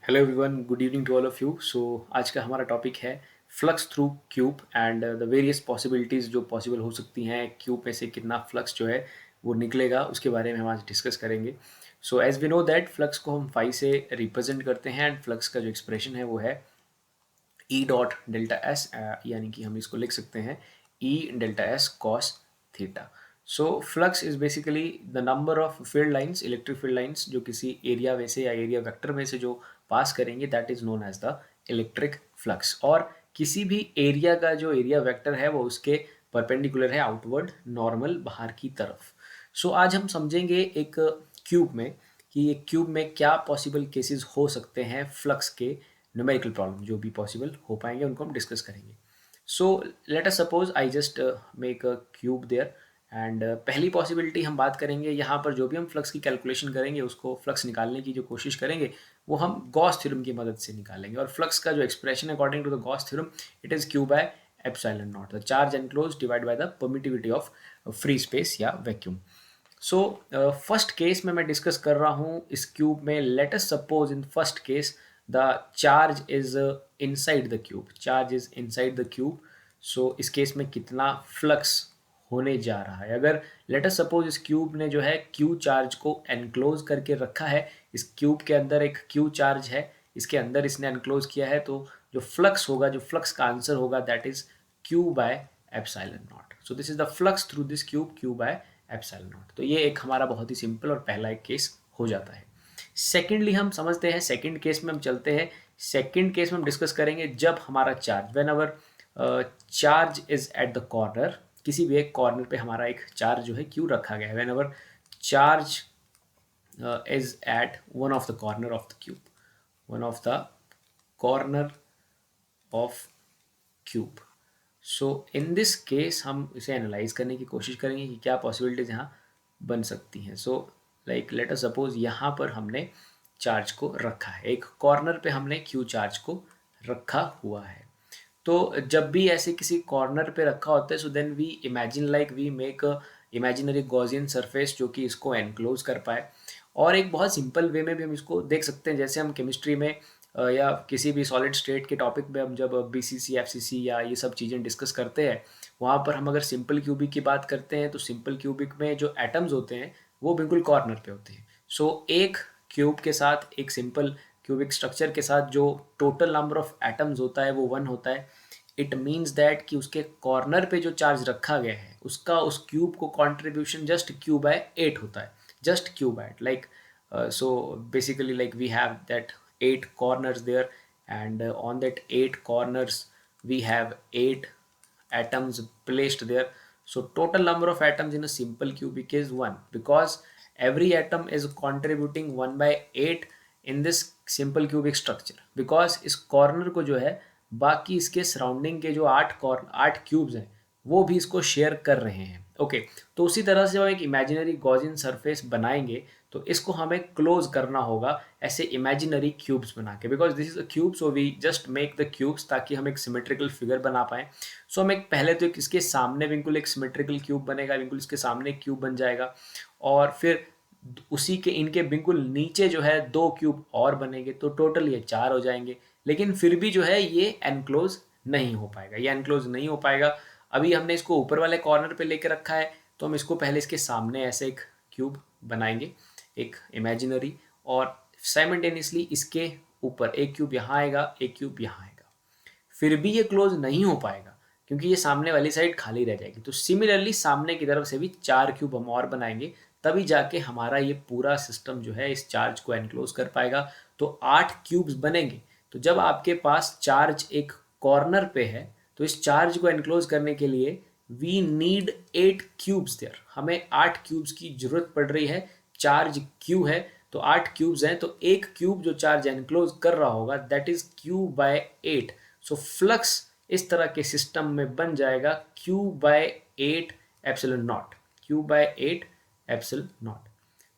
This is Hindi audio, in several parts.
Hello everyone, good evening to all of you. So आज का हमारा टॉपिक है flux through cube and the various possibilities जो पॉसिबल हो सकती हैं। क्यूब में से कितना फ्लक्स जो है वो निकलेगा, उसके बारे में हम आज डिस्कस करेंगे। So as we know that flux को हम फाई से रिप्रेजेंट करते हैं एंड फ्लक्स का जो एक्सप्रेशन है वो है ई डॉट डेल्टा एस, यानी कि हम इसको लिख सकते हैं ई delta S cos theta. So flux is basically the number of field lines, electric field lines जो किसी एरिया में से या एरिया वेक्टर में से जो पास करेंगे, that is known as the electric flux. और किसी भी एरिया का जो एरिया वेक्टर है वो उसके परपेंडिकुलर है आउटवर्ड, नॉर्मल बाहर की तरफ। सो आज हम समझेंगे एक क्यूब में कि एक क्यूब में क्या पॉसिबल केसेस हो सकते हैं फ्लक्स के। न्यूमेरिकल प्रॉब्लम जो भी पॉसिबल हो पाएंगे उनको हम डिस्कस करेंगे। So let us suppose I just make a cube there and पहली पॉसिबिलिटी हम बात करेंगे, यहाँ पर जो भी हम फ्लक्स की कैलकुलेशन करेंगे, उसको फ्लक्स निकालने की जो कोशिश करेंगे वो हम गॉस थ्योरम की मदद से निकालेंगे। और फ्लक्स का जो expression according to the Gauss theorem, it is Q by epsilon not, the charge enclose divide by the permittivity of free space या वैक्यूम। सो फर्स्ट केस में मैं डिस्कस कर रहा हूँ इस क्यूब में। Let us suppose in first case the charge is inside the cube, charge is inside the cube. So इस केस में कितना फ्लक्स होने जा रहा है, अगर लेट अस सपोज इस क्यूब ने जो है क्यू चार्ज को एनक्लोज करके रखा है, इस क्यूब के अंदर एक क्यू चार्ज है, इसके अंदर इसने एनक्लोज किया है, तो जो फ्लक्स होगा, जो फ्लक्स का आंसर होगा, that is Q by epsilon not. So this is the flux through this cube, Q by epsilon not. तो ये एक हमारा बहुत ही सिंपल और पहला एक केस हो जाता है। सेकेंडली हम समझते हैं, सेकेंड केस में हम चलते हैं। सेकेंड केस में हम डिस्कस करेंगे जब हमारा charge, when our charge is at the corner, किसी भी एक कॉर्नर पे हमारा एक चार्ज जो है क्यू रखा गया है, when our charge is at one of the corner of the cube, one of the corner of cube. So in this case हम इसे एनालाइज करने की कोशिश करेंगे कि क्या पॉसिबिलिटीज यहाँ बन सकती हैं। So like late us suppose यहाँ पर हमने चार्ज को रखा है, एक कॉर्नर पे हमने क्यू चार्ज को रखा हुआ है। तो जब भी ऐसे किसी कॉर्नर पे रखा होता है, so then we imagine like we make a imaginary Gaussian surface जो कि इसको एनक्लोज कर पाए। और एक बहुत सिंपल वे में भी हम इसको देख सकते हैं, जैसे हम केमिस्ट्री में या किसी भी सॉलिड स्टेट के टॉपिक में हम जब बीसीसी एफसीसी या ये सब चीज़ें डिस्कस करते हैं, वहाँ पर हम अगर सिंपल क्यूबिक की बात करते हैं तो सिंपल क्यूबिक में जो एटम्स होते हैं वो बिल्कुल कॉर्नर पे होते हैं। सो एक क्यूब के साथ, एक सिंपल क्यूबिक स्ट्रक्चर के साथ जो टोटल नंबर ऑफ एटम्स होता है वो 1 होता है। इट मीन्स दैट कि उसके कॉर्नर पे जो चार्ज रखा गया है उसका उस क्यूब को कंट्रीब्यूशन जस्ट क्यू बाय 8 होता है, just Q by 8। Like so basically like we have that 8 corners there, and on that 8 corners we have 8 atoms placed there. So total number of atoms in a simple cubic is 1, because every atom is contributing 1 by 8 in this simple cubic structure, because इस कॉर्नर को जो है बाकी इसके सराउंडिंग के जो 8 क्यूब्स हैं वो भी इसको शेयर कर रहे हैं। ओके, तो उसी तरह से हम एक इमेजिनरी गॉसियन सरफेस बनाएंगे, तो इसको हमें क्लोज करना होगा ऐसे इमेजिनरी क्यूब्स बना के, because this is a cube, so we just make the cubes ताकि हम एक सिमेट्रिकल फिगर बना पाए। सो हम एक पहले तो इसके सामने बिल्कुल एक सिमेट्रिकल क्यूब बनेगा, बिल्कुल इसके सामने एक क्यूब बन जाएगा, और फिर उसी के इनके बिल्कुल नीचे जो है 2 क्यूब और बनेंगे, तो टोटल ये 4 हो जाएंगे। लेकिन फिर भी जो है ये एनक्लोज नहीं हो पाएगा, ये एनक्लोज नहीं हो पाएगा। अभी हमने इसको ऊपर वाले कॉर्नर पे लेके रखा है, तो हम इसको पहले इसके सामने ऐसे एक क्यूब बनाएंगे, एक इमेजिनरी, और साइमल्टेनियसली इसके ऊपर एक क्यूब यहाँ आएगा, एक क्यूब यहाँ आएगा। फिर भी ये क्लोज नहीं हो पाएगा क्योंकि ये सामने वाली साइड खाली रह जाएगी। तो सिमिलरली सामने की तरफ से भी 4 क्यूब हम और बनाएंगे, तभी जाके हमारा ये पूरा सिस्टम जो है इस चार्ज को एनक्लोज कर पाएगा। तो 8 क्यूब्स बनेंगे। तो जब आपके पास चार्ज एक कॉर्नर पे है, तो इस चार्ज को एनक्लोज करने के लिए वी नीड 8 क्यूब्स देयर, हमें 8 क्यूब्स की जरूरत पड़ रही है। चार्ज क्यू है तो 8 क्यूब्स हैं, तो एक क्यूब जो चार्ज एनक्लोज कर रहा होगा that is Q by 8। So flux इस तरह के सिस्टम में बन जाएगा Q by 8 epsilon naught, Q by 8 epsilon naught.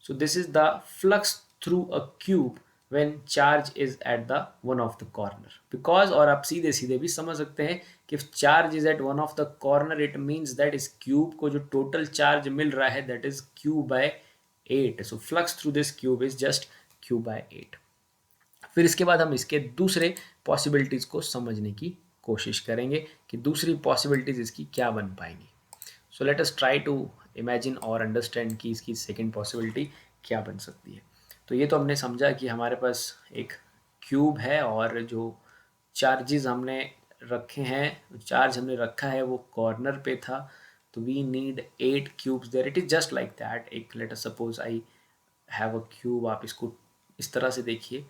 So this is the flux through a cube when charge is at the one of the corner, because, और आप सीधे सीधे भी समझ सकते हैं कि charge is at one of the corner, it means that इस क्यूब को जो टोटल चार्ज मिल रहा है that is Q by 8। So flux through this cube is just Q by 8। फिर इसके बाद हम इसके दूसरे पॉसिबिलिटीज़ को समझने की कोशिश करेंगे कि दूसरी पॉसिबिलिटीज़ इसकी क्या बन पाएंगी। So let us try to imagine और अंडरस्टैंड कि इसकी सेकंड पॉसिबिलिटी क्या बन सकती है। तो ये तो हमने समझा कि हमारे पास एक क्यूब है और जो चार्जेस हमने रखे हैं, चार्ज हमने रखा है वो कॉर्नर पे था, तो we need 8 cubes there. It is just like that. एक let us suppose I have a cube, आप इसको इस तरह से देखिए,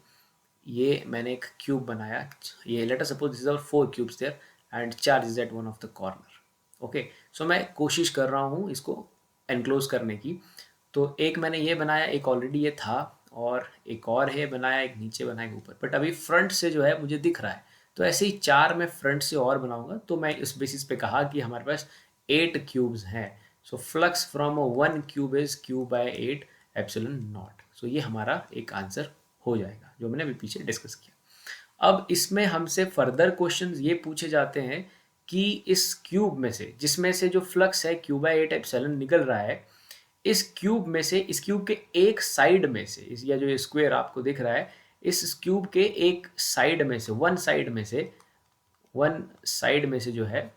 ये मैंने एक क्यूब बनाया, ये let us suppose this are 4 cubes there and charge is at one of the corner. Okay, so मैं कोशिश कर रहा हूँ इसको एनक्लोज करने की। तो एक मैंने ये बनाया, एक ऑलरेडी ये था, और एक और है बनाया, एक नीचे बनाया, एक ऊपर, बट अभी फ्रंट से जो है मुझे दिख रहा है। तो ऐसे ही 4 मैं फ्रंट से और बनाऊंगा। तो मैं इस बेसिस पे कहा कि हमारे पास 8 क्यूब्स हैं। So flux from one cube is Q by 8 epsilon not. So ये हमारा एक आंसर हो जाएगा जो मैंने अभी पीछे डिस्कस किया। अब इसमें हमसे फर्दर क्वेश्चंस ये पूछे जाते हैं कि इस क्यूब में से, जिसमें से जो फ्लक्स है क्यू बाय 8 एप्सिलॉन निकल रहा है, इस क्यूब में से, इस क्यूब के एक साइड में से, इस या जो ये स्क्वायर आपको दिख रहा है, इस क्यूब के एक साइड में से, वन साइड में से जो है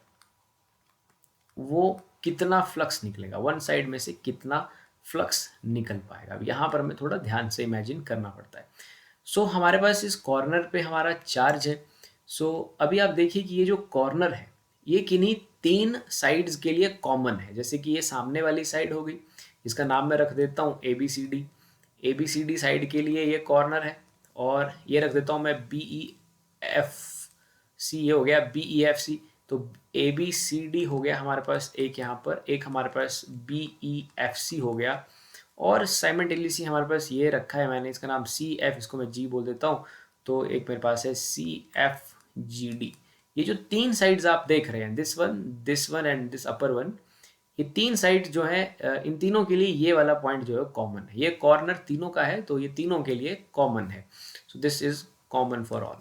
वो कितना फ्लक्स निकलेगा, वन साइड में से कितना फ्लक्स निकल पाएगा। अब यहाँ पर हमें थोड़ा ध्यान से इमेजिन करना पड़ता है। सो हमारे पास इस कॉर्नर पे हमारा चार्ज है। सो अभी आप देखिए कि ये जो कॉर्नर है ये किन्हीं 3 साइड्स के लिए कॉमन है। जैसे कि ये सामने वाली साइड हो गई, इसका नाम मैं रख देता हूँ A B C D. A B C D side के लिए ये कॉर्नर है, और ये रख देता हूँ मैं बी ई एफ सी, ये हो गया बी ई एफ सी। तो ए बी सी डी हो गया हमारे पास एक, यहाँ पर एक हमारे पास बी ई एफ सी हो गया, और साइमल्टेनियसली हमारे पास ये रखा है मैंने, इसका नाम सी एफ, इसको मैं जी बोल देता हूँ। तो एक मेरे पास है सी एफ जी डी। ये जो 3 साइड्स आप देख रहे हैं, this one and this upper one, ये 3 साइड जो है, इन तीनों के लिए ये वाला पॉइंट जो है कॉमन है। ये कॉर्नर तीनों का है, तो ये तीनों के लिए कॉमन है। सो this is common for all.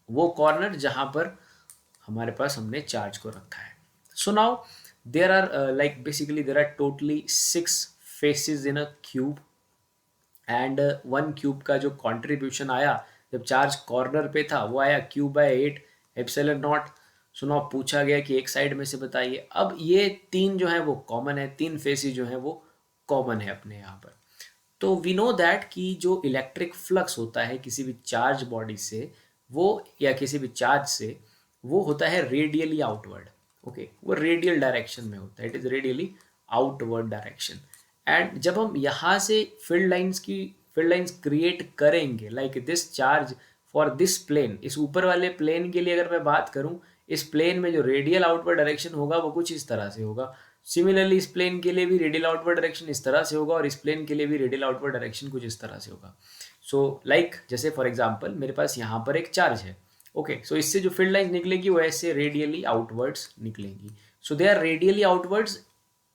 वो कॉर्नर जहां पर हमारे पास हमने चार्ज को रखा है। So now there are like basically there are totally 6 faces in a cube, and one cube का जो कंट्रीब्यूशन आया जब चार्ज कॉर्नर पे था वो आया Q by 8 epsilon not. So now पूछा गया कि एक साइड में से बताइए। अब ये 3 जो है वो कॉमन है, 3 फेसेस जो है वो कॉमन है अपने यहाँ पर। तो वी नो दैट कि जो इलेक्ट्रिक फ्लक्स होता है किसी भी चार्ज बॉडी से, वो या किसी भी चार्ज से, वो होता है रेडियली आउटवर्ड। ओके, वो रेडियल डायरेक्शन में होता है, it is radially outward direction. And जब हम यहाँ से फील्ड लाइंस क्रिएट करेंगे like this charge for this plane, इस ऊपर वाले प्लेन के लिए अगर मैं बात करूँ, इस प्लेन में जो रेडियल आउटवर्ड डायरेक्शन होगा वो कुछ इस तरह से होगा। सिमिलरली इस प्लेन के लिए भी रेडियल आउटवर्ड डायरेक्शन इस तरह से होगा, और इस प्लेन के लिए भी रेडियल आउटवर्ड डायरेक्शन कुछ इस तरह से होगा। सो लाइक जैसे फॉर एग्जांपल मेरे पास यहाँ पर एक चार्ज है। ओके, सो इससे जो फील्ड लाइन निकलेगी वो ऐसे रेडियली आउटवर्ड्स निकलेंगी। So they are radially outwards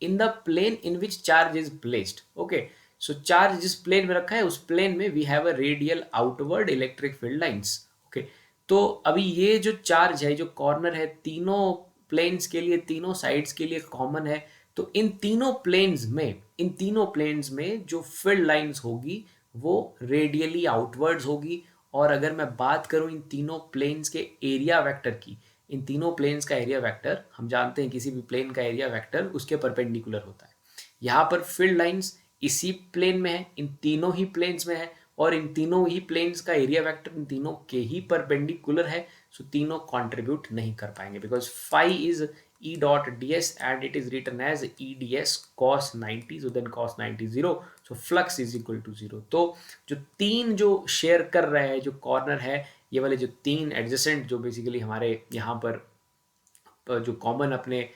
in the plane in which charge is placed. Okay, so charge जिस प्लेन में रखा है उस प्लेन में we have a radial outward electric field lines. Okay, तो अभी ये जो चार्ज है, जो कॉर्नर है, तीनों प्लेन्स के लिए, तीनों साइड्स के लिए कॉमन है। तो इन तीनों प्लेन्स में जो फील्ड लाइंस होगी वो रेडियली आउटवर्ड्स होगी। और अगर मैं बात करूं इन तीनों प्लेन्स के एरिया वेक्टर की, इन तीनों प्लेन्स का एरिया वेक्टर, हम जानते हैं किसी भी प्लेन का एरिया वेक्टर उसके परपेंडिकुलर होता है। यहाँ पर फील्ड लाइंस इसी प्लेन में है, इन तीनों ही प्लेन्स में है, और इन तीनों ही प्लेन्स का एरिया वेक्टर इन तीनों के ही परपेंडिकुलर है। सो तीनों कंट्रीब्यूट नहीं कर पाएंगे because phi is E dot ds and it is written as EDS cos 90, so then cos 90 0, so flux is equal to 0। तो जो 3 जो शेयर कर रहे हैं, जो कॉर्नर है, ये वाले जो 3 एडजेसेंट जो बेसिकली हमारे यहाँ पर जो कॉमन अपने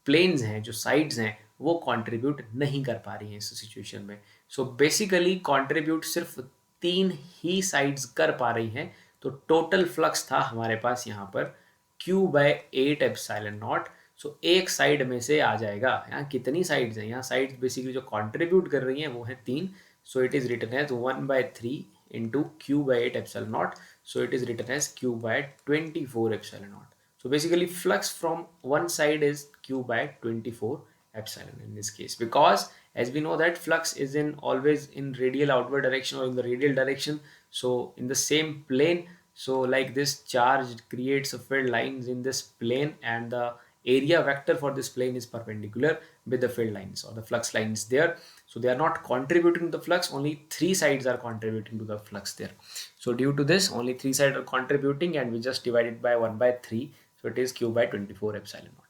प्लेन्स हैं, जो साइड्स हैं, वो कंट्रीब्यूट नहीं कर पा रही हैं इस सिचुएशन में। सो बेसिकली कंट्रीब्यूट सिर्फ 3 ही साइड्स कर पा रही हैं। तो टोटल फ्लक्स था हमारे पास यहाँ पर Q बाय 8 एप्सिलॉन नॉट। सो एक साइड में से आ जाएगा। यहाँ कितनी साइड्स हैं, यहाँ साइड्स बेसिकली जो कंट्रीब्यूट कर रही हैं वो है 3। So it is written as 1/3 into Q by 8 epsilon not. So it is written as Q by 24 epsilon naught. So basically flux from one side is Q by 24 epsilon in this case, because as we know that flux is in always in radial outward direction or in the radial direction. So in the same plane, so like this charge creates a field lines in this plane, and the area vector for this plane is perpendicular with the field lines or the flux lines there. So they are not contributing to the flux, only three sides are contributing to the flux there. So due to this, only three sides are contributing, and we just divide it by 1 by 3. So it is q by 24 epsilon naught.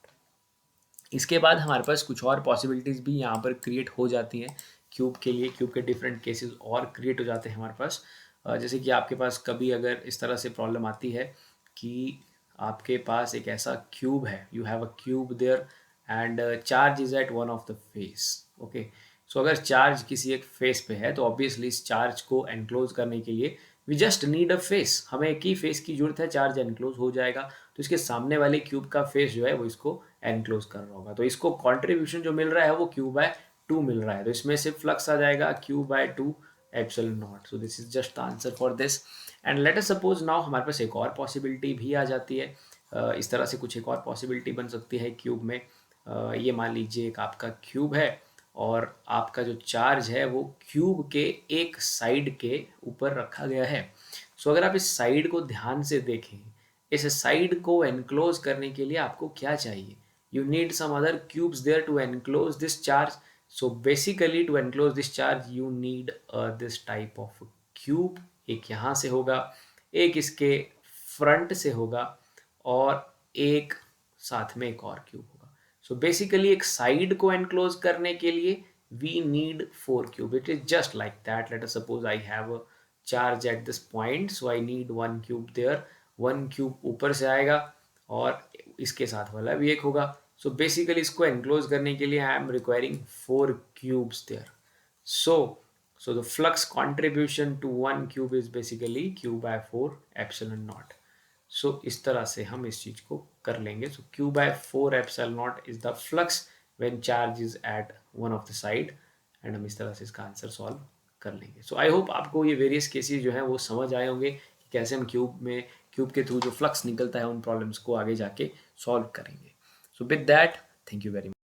इसके बाद हमारे पास कुछ और पॉसिबिलिटीज़ भी यहाँ पर क्रिएट हो जाती हैं क्यूब के लिए। क्यूब के डिफरेंट केसेस और क्रिएट हो जाते हैं हमारे पास। जैसे कि आपके पास कभी अगर इस तरह से प्रॉब्लम आती है कि आपके पास एक ऐसा क्यूब है, you have a cube there and charge is at one of the face. Okay, so अगर चार्ज किसी एक फेस पे है तो ऑब्वियसली इस चार्ज को एनक्लोज करने के लिए we just need a face, हमें एक ही फेस की जरूरत है, चार्ज एनक्लोज हो जाएगा। तो इसके सामने वाले क्यूब का फेस जो है वो इसको एनक्लोज कर रहा होगा, तो इसको कंट्रीब्यूशन जो मिल रहा है वो क्यू बाय 2 मिल रहा है, तो इसमें से फ्लक्स आ जाएगा Q by 2 epsilon not. So this is just the answer for this. And let us suppose now हमारे पास एक और पॉसिबिलिटी भी आ जाती है। इस तरह से कुछ एक और पॉसिबिलिटी बन सकती है क्यूब में। ये मान लीजिए एक आपका क्यूब है और आपका जो चार्ज है वो क्यूब के एक साइड के ऊपर रखा गया है। सो अगर आप इस साइड को ध्यान से देखें, इस साइड को एनक्लोज करने के लिए आपको क्या चाहिए? You need some other cubes there to enclose this charge. So basically to enclose this charge you need this type of cube. एक यहाँ से होगा, एक इसके फ्रंट से होगा और एक साथ में एक और क्यूब होगा। So basically एक साइड को enclose करने के लिए we need 4 cube. It is just like that. Let us suppose I have a charge at this point, so I need 1 cube there. 1 cube ऊपर से आएगा और इसके साथ वाला भी एक होगा। सो बेसिकली इसको एनक्लोज करने के लिए I am requiring 4 cubes there. So the flux contribution to 1 cube is basically q by 4 epsilon not. So इस तरह से हम इस चीज को कर लेंगे। So q by 4 epsilon not is the flux when charge is at one of the side, and हम इस तरह से इसका आंसर सॉल्व कर लेंगे। सो आई होप आपको ये वेरियस केसेस जो हैं वो समझ आए होंगे कि कैसे हम क्यूब के थ्रू जो फ्लक्स निकलता है उन प्रॉब्लम्स को आगे जाके सॉल्व करेंगे। So with that, thank you very much.